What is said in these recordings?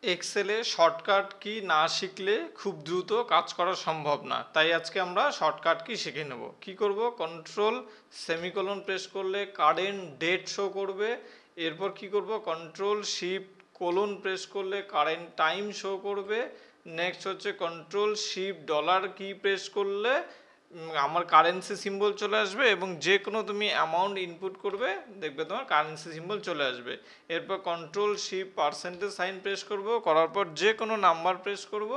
এক্সেলে shortcut key না শিখলে খুব দ্রুত কাজ করা সম্ভব না, তাই আজকে আমরা শর্টকাট কি শিখে নেব। কি করব, কন্ট্রোল সেমিকোলন প্রেস করলে কারেন্ট ডেট শো করবে। এরপর কি করব, কন্ট্রোল শিফট কোলন প্রেস করলে কারেন্ট টাইম শো করবে। নেক্সট হচ্ছে কন্ট্রোল শিফট ডলার কি প্রেস করলে আমার কারেন্সি সিম্বল চলে আসবে, এবং যে কোনো তুমি অ্যামাউন্ট ইনপুট করবে দেখবে তোমার কারেন্সি সিম্বল চলে আসবে। এরপর control shift percentage sign press করব, করার পর যে কোনো নাম্বার প্রেস করব,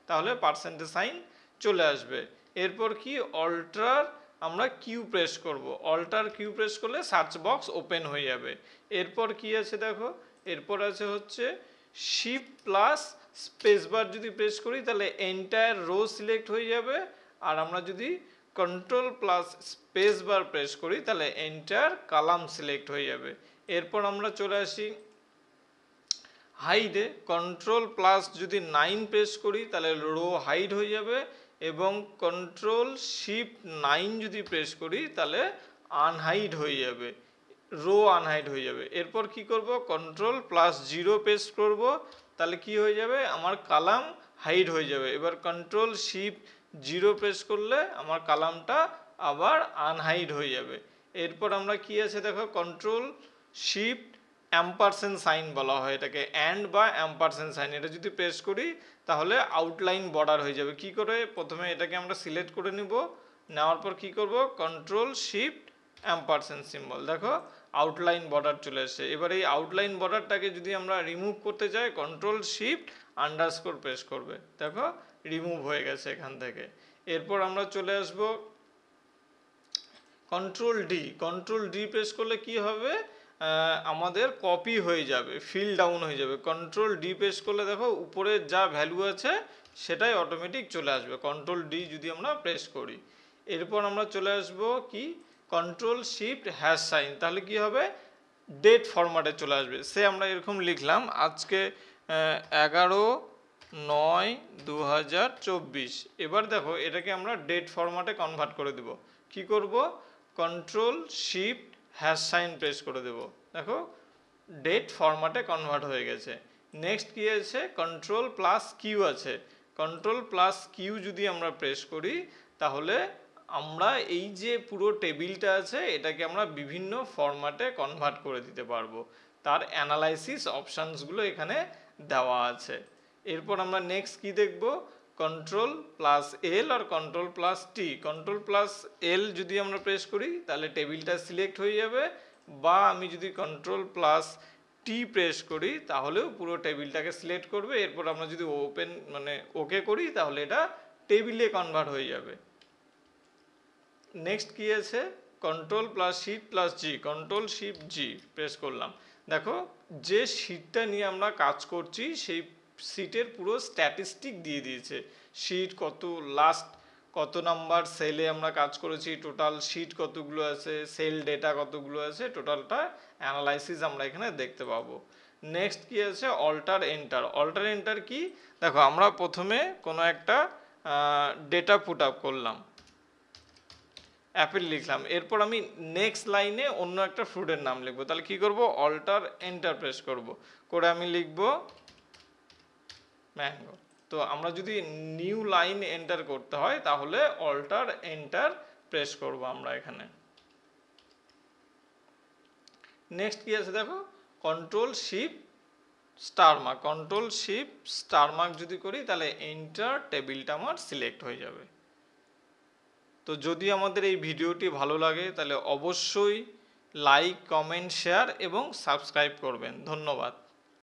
তাহলে পার্সেন্টেজ সাইন চলে আসবে। এরপর কি অল্টার আমরা কিউ প্রেস করব, অল্টার কিউ প্রেস করলে সার্চ বক্স ওপেন হয়ে যাবে। এরপর কি আছে দেখো, এরপর আছে হচ্ছে শিফট প্লাস স্পেস বার যদি প্রেস করি তাহলে এন্টায়ার রো সিলেক্ট হয়ে যাবে, আর আমরা যদি control plus space bar press করি তাহলে এন্টায়ার কলাম সিলেক্ট হয়ে যাবে। এরপর আমরা চলে আসি হাইডে, কন্ট্রোল প্লাস যদি 9 প্রেস করি তাহলে রো হাইড হয়ে যাবে, এবং কন্ট্রোল শিফট 9 যদি প্রেস করি তাহলে আনহাইড হয়ে যাবে, রো আনহাইড হয়ে যাবে। এরপর কি করব, কন্ট্রোল প্লাস 0 প্রেস করব, তাহলে কি হয়ে যাবে, আমার কালাম হাইড হয়ে যাবে। এবার কন্ট্রোল শিফট 0 প্রেস করলে আমার কালামটা আবার আনহাইড হয়ে যাবে। এরপর আমরা কি আছে দেখো, কন্ট্রোল শিফট অ্যাম্পারসেন্ট সাইন বলা হয় এটাকে, অ্যান্ড বা অ্যাম্পারসেন্ট সাইন, এটা যদি প্রেস করি তাহলে আউটলাইন বর্ডার হয়ে যাবে। কি করে, প্রথমে এটাকে আমরা সিলেক্ট করে নিব, নেওয়ার পর কি করব, কন্ট্রোল শিফট অ্যাম্পারসেন্ট সিম্বল, দেখো আউটলাইন বর্ডার চলে আসে। এবার এই আউটলাইন বর্ডারটাকে যদি আমরা রিমুভ করতে চাই কন্ট্রোল শিফট আন্ডারস্কোর প্রেস করবে, দেখো রিমুভ হয়ে গেছে এখান থেকে। এরপর আমরা চলে আসব control D, control D press করলে কি হবে, আমাদের কপি হয়ে যাবে, ফিল ডাউন হয়ে যাবে। কন্ট্রোল ডি প্রেস করলে দেখো উপরে যা ভ্যালু আছে সেটাই অটোমেটিক চলে আসবে, কন্ট্রোল ডি যদি আমরা প্রেস করি। এরপর আমরা চলে আসব কি, কন্ট্রোল শিফট হ্যাশ সাইন, তাহলে কি হবে, ডেট ফরম্যাটে চলে আসবে। সে আমরা এরকম লিখলাম আজকে 11/9/2024। এবার দেখো এটাকে আমরা ডেট ফরম্যাটে কনভার্ট করে দেব। কি করব, control shift hash sign press করে দেব, দেখো ডেট ফরম্যাটে কনভার্ট হয়ে গেছে। নেক্সট কি আছে, কন্ট্রোল প্লাস কিউ আছে, কন্ট্রোল প্লাস কিউ যদি আমরা প্রেস করি তাহলে আমরা এই যে পুরো টেবিলটা আছে এটাকে আমরা বিভিন্ন ফরম্যাটে কনভার্ট করে দিতে পারবো, তার অ্যানালাইসিস অপশানসগুলো এখানে দেওয়া আছে। এরপর আমরা নেক্সট কি দেখব, কন্ট্রোল প্লাস এল আর কন্ট্রোল প্লাস টি, কন্ট্রোল প্লাস এল যদি আমরা প্রেস করি তাহলে টেবিলটা সিলেক্ট হয়ে যাবে, বা আমি যদি কন্ট্রোল প্লাস টি প্রেস করি তাহলেও পুরো টেবিলটাকে সিলেক্ট করবে। এরপর আমরা যদি ওপেন ওকে করি তাহলে এটা টেবিলে কনভার্ট হয়ে যাবে। নেক্সট কি আছে, কন্ট্রোল প্লাস শিফট প্লাস জি, কন্ট্রোল শিফট জি প্রেস করলাম, দেখো যে শিটটা নিয়ে আমরা কাজ করছি সেই শিটের পুরো স্ট্যাটিস্টিক দিয়ে দিয়েছে, শিট কত, লাস্ট কত নাম্বার সেলে আমরা কাজ করেছি, টোটাল শিট কতগুলো আছে, সেল ডেটা কতগুলো আছে, টোটালটা অ্যানালাইসিস আমরা এখানে দেখতে পাবো। নেক্সট কি আছে, অল্টার এন্টার, অল্টার এন্টার কি, দেখো আমরা প্রথমে কোনো একটা ডেটা পুট আপ করলাম, অ্যাপেল লিখলাম, এরপর আমি নেক্সট লাইনে অন্য একটা ফ্রুটের নাম লিখবো, তাহলে কি করব, অল্টার এন্টার প্রেস করব, করে আমি লিখব ম্যাঙ্গো। তো আমরা যদি নিউ লাইন এন্টার করতে হয় তাহলে অল্টার এন্টার প্রেস করব আমরা এখানে। নেক্সট কি আছে দেখো, control shift star mark, control shift star mark যদি করি তাহলে এন্টার, টেবিলটা আমার সিলেক্ট হয়ে যাবে। তো যদি আমাদের এই ভিডিওটি ভালো লাগে তাহলে অবশ্যই লাইক, কমেন্ট, শেয়ার এবং সাবস্ক্রাইব করবেন। ধন্যবাদ।